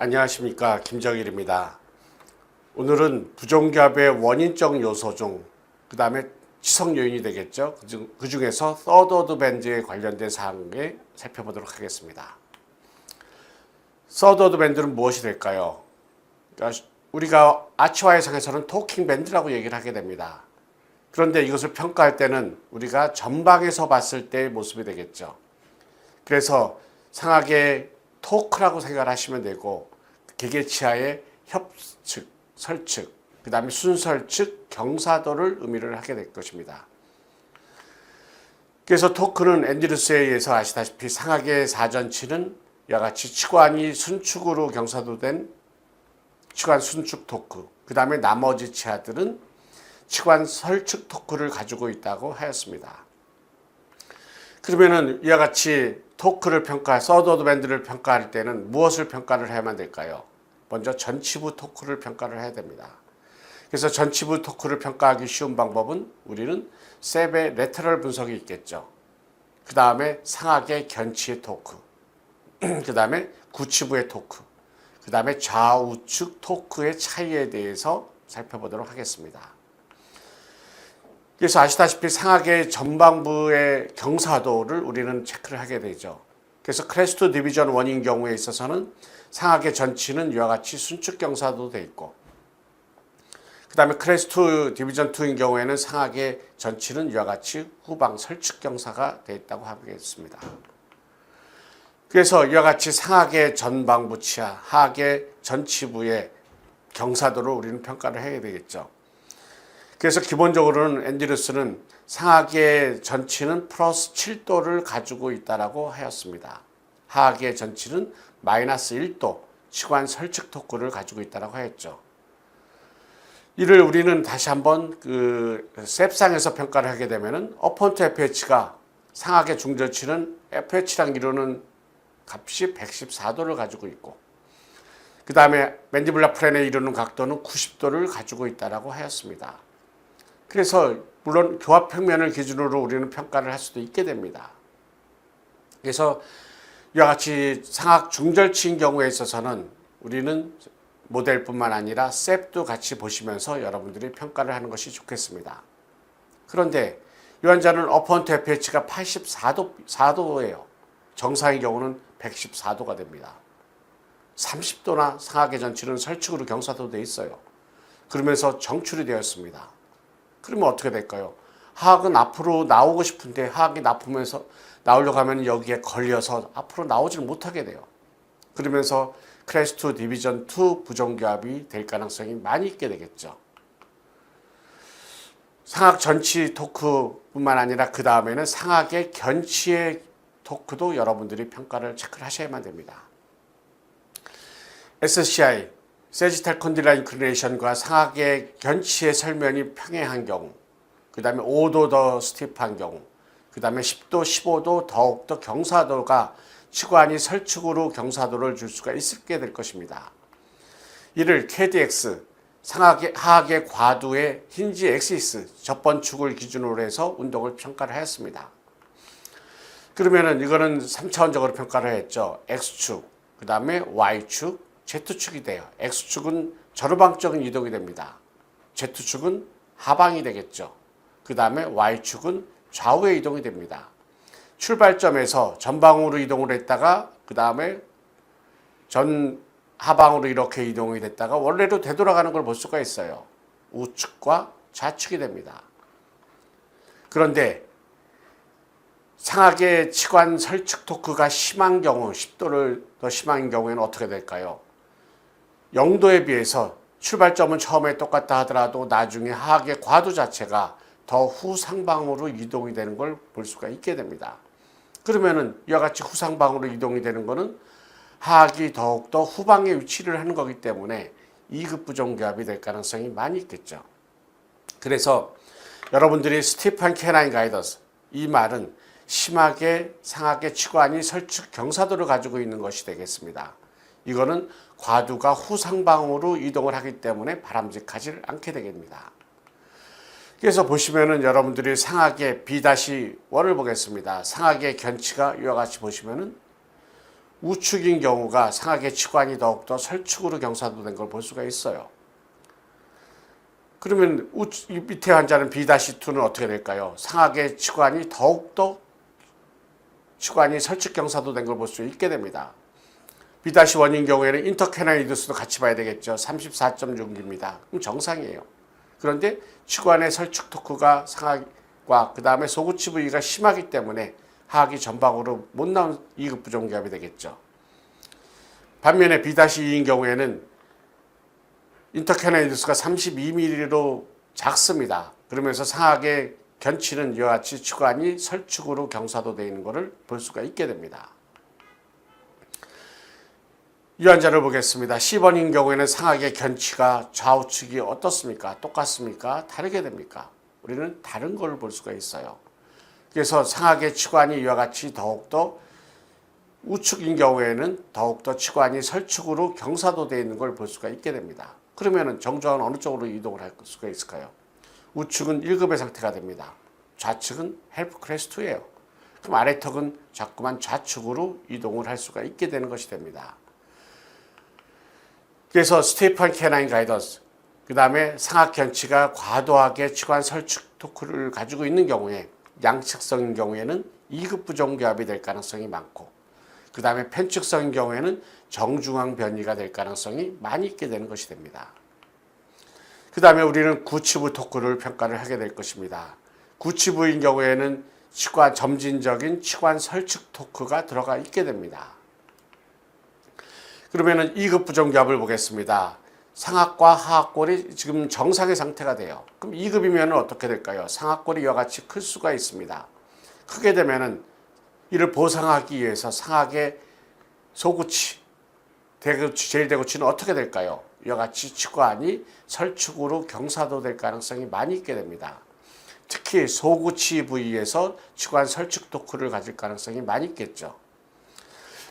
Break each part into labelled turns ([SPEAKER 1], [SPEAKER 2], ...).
[SPEAKER 1] 안녕하십니까, 김정일입니다. 오늘은 부정기압의 원인적 요소 중 그 다음에 지속 요인이 되겠죠. 그 중에서 서드워드 밴드에 관련된 사항을 살펴보도록 하겠습니다. 서드워드 밴드는 무엇이 될까요? 그러니까 우리가 아치와의 상에서는 토킹 밴드라고 얘기를 하게 됩니다. 그런데 이것을 평가할 때는 우리가 전방에서 봤을 때의 모습이 되겠죠. 그래서 상하게 토크라고 생각을 하시면 되고, 기계치하의 협측, 설측, 그 다음에 순설측, 경사도를 의미를 하게 될 것입니다. 그래서 토크는 앤드루스에 의해서 아시다시피 상하계 사전치는 이와 같이 치관이 순축으로 경사도된 치관 순축 토크, 그 다음에 나머지 치아들은 치관 설측 토크를 가지고 있다고 하였습니다. 그러면은 이와 같이 토크를 서드워드 밴드를 평가할 때는 무엇을 평가를 해야만 될까요? 먼저 전치부 토크를 평가를 해야 됩니다. 그래서 전치부 토크를 평가하기 쉬운 방법은 우리는 셉의 레터럴 분석이 있겠죠. 그 다음에 상하계 견치의 토크, 그 다음에 구치부의 토크, 그 다음에 좌우측 토크의 차이에 대해서 살펴보도록 하겠습니다. 그래서 아시다시피 상하계 전방부의 경사도를 우리는 체크를 하게 되죠. 그래서 크레스트 디비전 1인 경우에 있어서는 상하계 전치는 이와 같이 순축 경사도 되어 있고, 그 다음에 크레스트 디비전 2인 경우에는 상하계 전치는 이와 같이 후방 설축 경사가 되어 있다고 하겠습니다. 그래서 이와 같이 상하계 전방부 치아, 하계 전치부의 경사도를 우리는 평가를 해야 되겠죠. 그래서 기본적으로는 앤드루스는 상하계 전치는 플러스 7도를 가지고 있다고 하였습니다. 하계 전치는 마이너스 1도 치관 설측 토크를 가지고 있다고 하였죠. 이를 우리는 다시 한번 셉상에서 평가를 하게 되면은 어펀트 FH가 상하계 중전치는 FH랑 이루는 값이 114도를 가지고 있고, 그 다음에 맨디블라 플랜에 이루는 각도는 90도를 가지고 있다고 하였습니다. 그래서 물론 교합 평면을 기준으로 우리는 평가를 할 수도 있게 됩니다. 그래서 이와 같이 상악 중절치인 경우에 있어서는 우리는 모델뿐만 아니라 셉도 같이 보시면서 여러분들이 평가를 하는 것이 좋겠습니다. 그런데 이 환자는 어펀트 FH가 84도예요. 정상의 경우는 114도가 됩니다. 30도나 상하계 전치는 설측으로 경사도 되어 있어요. 그러면서 정출이 되었습니다. 그러면 어떻게 될까요? 하악은 앞으로 나오고 싶은데 하악이 나오려고 하면 여기에 걸려서 앞으로 나오지를 못하게 돼요. 그러면서 크레스트 디비전 2 부정교합이 될 가능성이 많이 있게 되겠죠. 상악 전치 토크뿐만 아니라 그 다음에는 상악의 견치의 토크도 여러분들이 평가를 체크를 하셔야만 됩니다. SCI, 세지탈 컨딜라 인클리네이션과 상악의 견치의 설면이 평행한 경우, 그 다음에 5도 더 스티프한 경우, 그 다음에 10도, 15도 더욱더 경사도가 치관이 설축으로 경사도를 줄 수가 있게 될 것입니다. 이를 KDX, 하악의 과두의 힌지 엑시스, 접번축을 기준으로 해서 운동을 평가를 하였습니다. 그러면은 이거는 3차원적으로 평가를 했죠. X축, 그 다음에 Y축, Z축이 돼요. X축은 전후방적인 이동이 됩니다. Z축은 하방이 되겠죠. 그 다음에 Y축은 좌우의 이동이 됩니다. 출발점에서 전방으로 이동을 했다가 그 다음에 하방으로 이렇게 이동이 됐다가 원래로 되돌아가는 걸 볼 수가 있어요. 우측과 좌측이 됩니다. 그런데 상하계 치관 설측 토크가 심한 경우, 10도를 더 심한 경우에는 어떻게 될까요? 0도에 비해서 출발점은 처음에 똑같다 하더라도 나중에 하악의 과두 자체가 더 후상방으로 이동이 되는 걸 볼 수가 있게 됩니다. 그러면은 이와 같이 후상방으로 이동이 되는 것은 하악이 더욱더 후방에 위치를 하는 거기 때문에 2급 부정교합이 될 가능성이 많이 있겠죠. 그래서 여러분들이 스티프한 캐나인 가이더스, 이 말은 심하게 상하계 치관이 설축 경사도를 가지고 있는 것이 되겠습니다. 이거는 과두가 후상방으로 이동을 하기 때문에 바람직하지 않게 되겠습니다. 그래서 보시면은 여러분들이 상하계 B-1을 보겠습니다. 상하계 견치가 이와 같이 보시면은 우측인 경우가 상하계 치관이 더욱더 설축으로 경사도된 걸 볼 수가 있어요. 그러면 이 밑에 환자는 B-2는 어떻게 될까요? 상하계 치관이 더욱더 치관이 설축 경사도된 걸 볼 수 있게 됩니다. B-1인 경우에는 인터캐나이드스도 같이 봐야 되겠죠. 34.6입니다. 그럼 정상이에요. 그런데 치관의 설축 토크가 상하과 그 다음에 소구치 부위가 심하기 때문에 하악이 전방으로 못 나온 2급 부종기압이 되겠죠. 반면에 B-2인 경우에는 인터캐나이드스가 32mm로 작습니다. 그러면서 상하의 견치는 이와 같이 치관이 설축으로 경사도되어 있는 것을 볼 수가 있게 됩니다. 이 환자를 보겠습니다. 10번인 경우에는 상하의 견치가 좌우측이 어떻습니까? 똑같습니까? 다르게 됩니까? 우리는 다른 걸 볼 수가 있어요. 그래서 상하의 치관이 이와 같이 더욱더 우측인 경우에는 더욱더 치관이 설축으로 경사도되어 있는 걸 볼 수가 있게 됩니다. 그러면 정조항은 어느 쪽으로 이동을 할 수가 있을까요? 우측은 1급의 상태가 됩니다. 좌측은 헬프 클래스 2예요. 그럼 아래턱은 자꾸만 좌측으로 이동을 할 수가 있게 되는 것이 됩니다. 그래서 스테이판 캐나인 가이던스, 그 다음에 상하 견치가 과도하게 치관 설축 토크를 가지고 있는 경우에 양측성인 경우에는 2급 부종기압이 될 가능성이 많고, 그 다음에 편측성인 경우에는 정중앙 변이가 될 가능성이 많이 있게 되는 것이 됩니다. 그 다음에 우리는 구치부 토크를 평가를 하게 될 것입니다. 구치부인 경우에는 치관 점진적인 치관 설축 토크가 들어가 있게 됩니다. 그러면은 2급 부종기압을 보겠습니다. 상악과 하악골이 지금 정상의 상태가 돼요. 그럼 2급이면 어떻게 될까요? 상악골이 이와 같이 클 수가 있습니다. 크게 되면은 이를 보상하기 위해서 상악의 소구치, 대구치, 제1대구치는 어떻게 될까요? 이와 같이 치관이 설축으로 경사도될 가능성이 많이 있게 됩니다. 특히 소구치 부위에서 치관 설축 토크를 가질 가능성이 많이 있겠죠.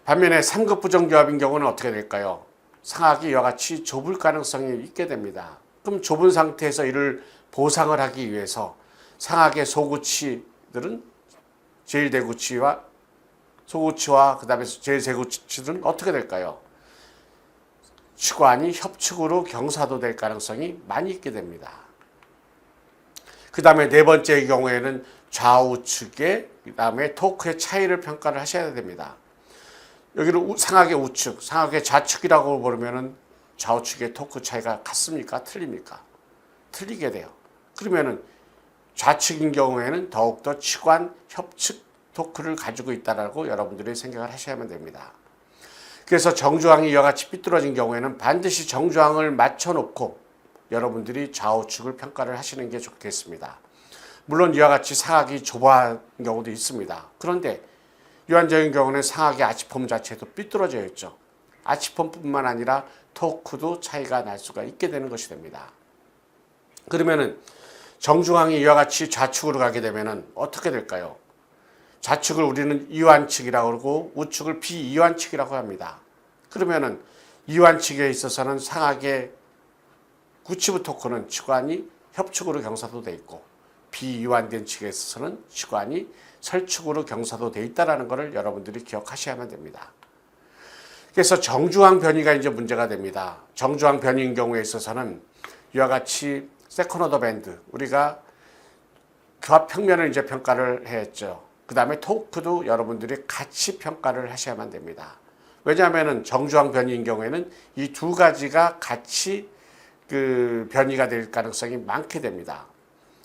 [SPEAKER 1] 반면에 3급 부종기압인 경우는 어떻게 될까요? 상악이 이와 같이 좁을 가능성이 있게 됩니다. 그럼 좁은 상태에서 이를 보상을 하기 위해서 상악의 소구치들은 제1대구치와 소구치와 그 다음에 제2대구치는 어떻게 될까요? 치관이 협축으로 경사도될 가능성이 많이 있게 됩니다. 그 다음에 네 번째의 경우에는 좌우측의 그 다음에 토크의 차이를 평가를 하셔야 됩니다. 여기는 상악의 우측, 상악의 좌측이라고 보면은 좌우측의 토크 차이가 같습니까? 틀립니까? 틀리게 돼요. 그러면은 좌측인 경우에는 더욱더 치관 협축 토크를 가지고 있다라고 여러분들이 생각을 하셔야만 됩니다. 그래서 정주항이 이와 같이 삐뚤어진 경우에는 반드시 정주항을 맞춰놓고 여러분들이 좌우측을 평가를 하시는 게 좋겠습니다. 물론 이와 같이 상악이 좁아한 경우도 있습니다. 그런데 유한적인 경우는 상악의 아치폼 자체도 삐뚤어져 있죠. 아치폼뿐만 아니라 토크도 차이가 날 수가 있게 되는 것이 됩니다. 그러면은 정중앙이 이와 같이 좌측으로 가게 되면은 어떻게 될까요? 좌측을 우리는 이완측이라고 그러고 우측을 비이완측이라고 합니다. 그러면은 이완측에 있어서는 상악의 구치부 토크는 치관이 협축으로 경사도돼 있고 비이완된 측에 있어서는 치관이 설축으로 경사도돼 있다는 것을 여러분들이 기억하셔야만 됩니다. 그래서 정중앙 변이가 이제 문제가 됩니다. 정중앙 변이인 경우에 있어서는 이와 같이 세컨 오더 밴드, 우리가 교합 평면을 이제 평가를 했죠. 그 다음에 토크도 여러분들이 같이 평가를 하셔야만 됩니다. 왜냐하면 정중앙 변이인 경우에는 이 두 가지가 같이 그 변이가 될 가능성이 많게 됩니다.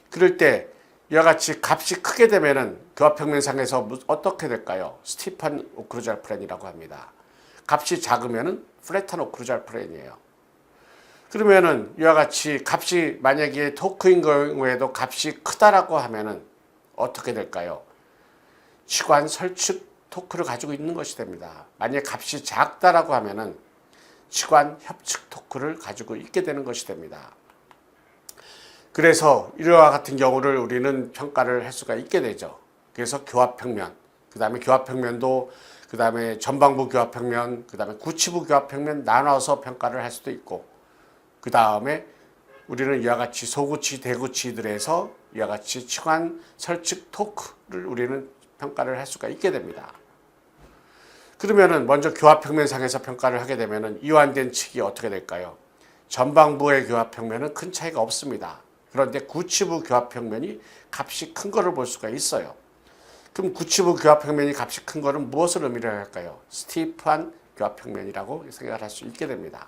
[SPEAKER 1] 그럴 때 이와 같이 값이 크게 되면은 교합 평면상에서 어떻게 될까요? 스티판 오클루잘 플랜이라고 합니다. 값이 작으면은 플랫한 오클루잘 플랜이에요. 그러면은 이와 같이 값이 만약에 토크인 경우에도 값이 크다라고 하면은 어떻게 될까요? 치관 설축 토크를 가지고 있는 것이 됩니다. 만약에 값이 작다라고 하면은 치관 협축 토크를 가지고 있게 되는 것이 됩니다. 그래서 이와 같은 경우를 우리는 평가를 할 수가 있게 되죠. 그래서 교합평면, 그 다음에 교합평면도 그 다음에 전방부 교합평면, 그 다음에 구치부 교합평면 나눠서 평가를 할 수도 있고, 그 다음에 우리는 이와 같이 소구치, 대구치들에서 이와 같이 치관 설축 토크를 우리는 평가를 할 수가 있게 됩니다. 그러면은 먼저 교합평면상에서 평가를 하게 되면은 이완된 측이 어떻게 될까요? 전방부의 교합평면은 큰 차이가 없습니다. 그런데 구치부 교합평면이 값이 큰 거를 볼 수가 있어요. 그럼 구치부 교합평면이 값이 큰 거는 무엇을 의미를 할까요? 스티프한 교합평면이라고 생각을 할 수 있게 됩니다.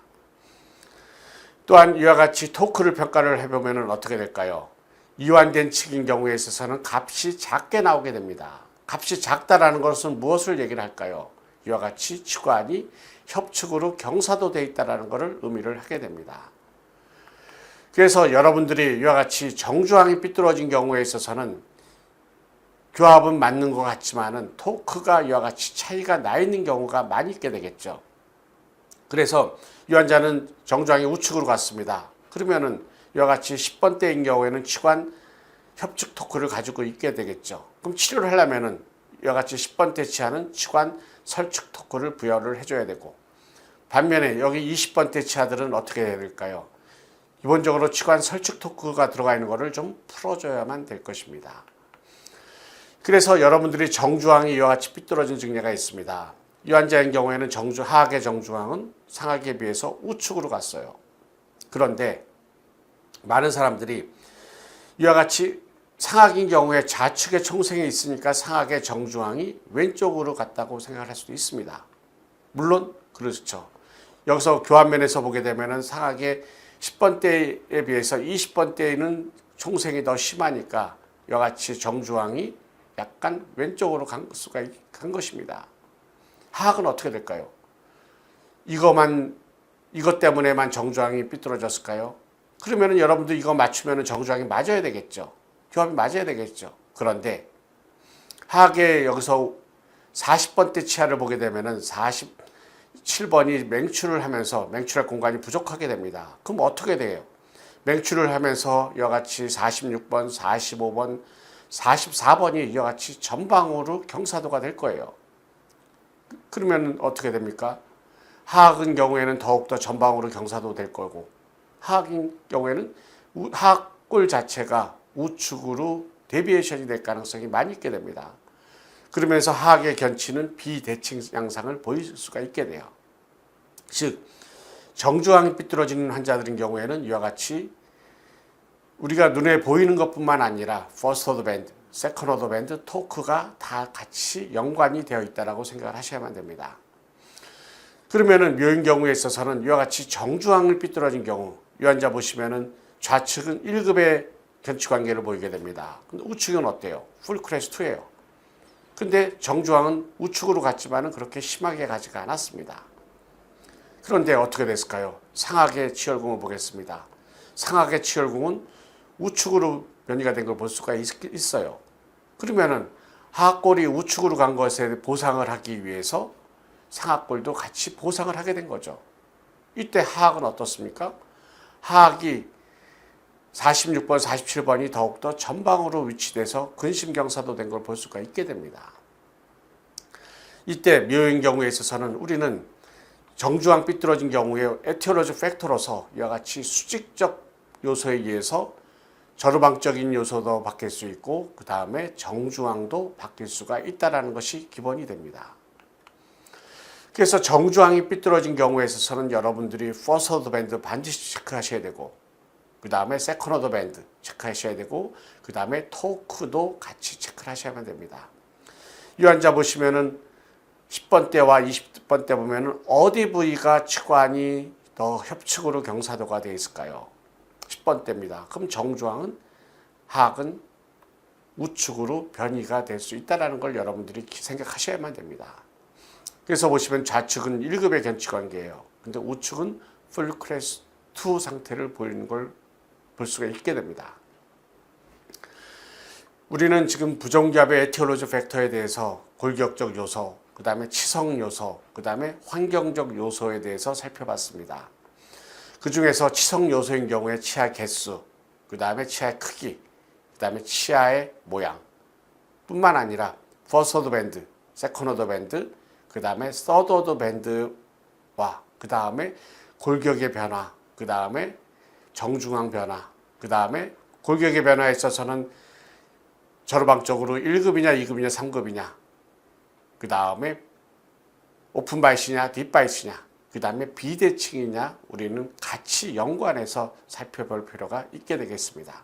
[SPEAKER 1] 또한 이와 같이 토크를 평가를 해보면 어떻게 될까요? 이완된 측인 경우에 있어서는 값이 작게 나오게 됩니다. 값이 작다라는 것은 무엇을 얘기를 할까요? 이와 같이 치관이 협축으로 경사도되어 있다는 것을 의미를 하게 됩니다. 그래서 여러분들이 이와 같이 정주항이 삐뚤어진 경우에 있어서는 교합은 맞는 것 같지만은 토크가 이와 같이 차이가 나 있는 경우가 많이 있게 되겠죠. 그래서 이 환자는 정주항이 우측으로 갔습니다. 그러면은 이와 같이 10번대인 경우에는 치관 협축 토크를 가지고 있게 되겠죠. 그럼 치료를 하려면은 이와 같이 10번대 치아는 치관 설축 토크를 부여를 해줘야 되고, 반면에 여기 20번대 치아들은 어떻게 해야 될까요? 기본적으로 치관 설축 토크가 들어가 있는 것을 좀 풀어줘야만 될 것입니다. 그래서 여러분들이 정주항이 이와 같이 삐뚤어진 증례가 있습니다. 이 환자의 경우에는 하악의 정주항은 상악에 비해서 우측으로 갔어요. 그런데 많은 사람들이 이와 같이 상악인 경우에 좌측에 총생이 있으니까 상악의 정주항이 왼쪽으로 갔다고 생각할 수도 있습니다. 물론 그렇죠. 여기서 교합면에서 보게 되면 상악의 10번대에 비해서 20번대에는 총생이 더 심하니까 이와 같이 정주항이 약간 왼쪽으로 간 것입니다. 하악은 어떻게 될까요? 이것 때문에만 정주항이 삐뚤어졌을까요? 그러면 여러분도 이거 맞추면 정주항이 맞아야 되겠죠. 교합이 맞아야 되겠죠. 그런데 하악의 여기서 40번대 치아를 보게 되면 47번이 맹출을 하면서 맹출할 공간이 부족하게 됩니다. 그럼 어떻게 돼요? 맹출을 하면서 이와 같이 46번, 45번, 44번이 이와 같이 전방으로 경사도가 될 거예요. 그러면 어떻게 됩니까? 하악인 경우에는 더욱더 전방으로 경사도 될 거고, 하악인 경우에는 하악골 자체가 우측으로 데비에이션이 될 가능성이 많이 있게 됩니다. 그러면서 하악의 견치는 비대칭 양상을 보일 수가 있게 돼요. 즉 정주항이 삐뚤어지는 환자들인 경우에는 이와 같이 우리가 눈에 보이는 것뿐만 아니라 퍼스트 오더 밴드, 세컨드 오더 밴드, 토크가 다 같이 연관이 되어 있다고 생각을 하셔야만 됩니다. 그러면은 묘인 경우에 있어서는 이와 같이 정주항을 삐뚤어진 경우, 이 환자 보시면은 좌측은 1급의 견치 관계를 보이게 됩니다. 근데 우측은 어때요? 풀 크레스트예요. 근데 정주항은 우측으로 갔지만은 그렇게 심하게 가지가 않았습니다. 그런데 어떻게 됐을까요? 상악의 치열궁을 보겠습니다. 상악의 치열궁은 우측으로 변이가 된 걸 볼 수가 있어요. 그러면은 하악골이 우측으로 간 것에 보상을 하기 위해서 상악골도 같이 보상을 하게 된 거죠. 이때 하악은 어떻습니까? 하악이 46번, 47번이 더욱더 전방으로 위치돼서 근심경사도 된 걸 볼 수가 있게 됩니다. 이때 묘인 경우에 있어서는 우리는 정주항 삐뚤어진 경우에 에티올로지 팩터로서 이와 같이 수직적 요소에 의해서 저루방적인 요소도 바뀔 수 있고 그 다음에 정주항도 바뀔 수가 있다는 것이 기본이 됩니다. 그래서 정주항이 삐뚤어진 경우에 있어서는 여러분들이 퍼스트 오더 밴드 반드시 체크하셔야 되고, 그 다음에 세컨드 오더 밴드 체크하셔야 되고, 그 다음에 토크도 같이 체크를 하셔야만 됩니다. 이 환자 보시면은 10번대와 20번대 보면은 어디 부위가 치관이 더 협측으로 경사도가 되어 있을까요? 10번대입니다. 그럼 정주항은 하악은 우측으로 변이가 될 수 있다는 걸 여러분들이 생각하셔야만 됩니다. 그래서 보시면 좌측은 1급의 견치 관계예요. 근데 우측은 풀 크레스 2 상태를 보이는 걸 볼 수가 있게 됩니다. 우리는 지금 부정기압의 에티올로지 팩터에 대해서 골격적 요소, 그 다음에 치성 요소, 그 다음에 환경적 요소에 대해서 살펴봤습니다. 그 중에서 치성 요소인 경우에 치아 개수, 그 다음에 치아의 크기, 그 다음에 치아의 모양 뿐만 아니라 퍼스트 오더 밴드, 세컨드 오더 밴드, 그 다음에 서드 오더 밴드와 그 다음에 골격의 변화, 그 다음에 정중앙 변화, 그 다음에 골격의 변화에 있어서는 저루방적으로 1급이냐 2급이냐 3급이냐, 그 다음에 오픈 바이스냐 딥바이스냐 그 다음에 비대칭이냐 우리는 같이 연관해서 살펴볼 필요가 있게 되겠습니다.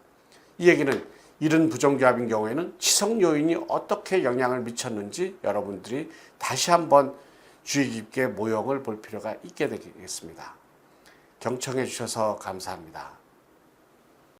[SPEAKER 1] 이 얘기는 이런 부정교합인 경우에는 치석 요인이 어떻게 영향을 미쳤는지 여러분들이 다시 한번 주의 깊게 모형을 볼 필요가 있게 되겠습니다. 경청해 주셔서 감사합니다.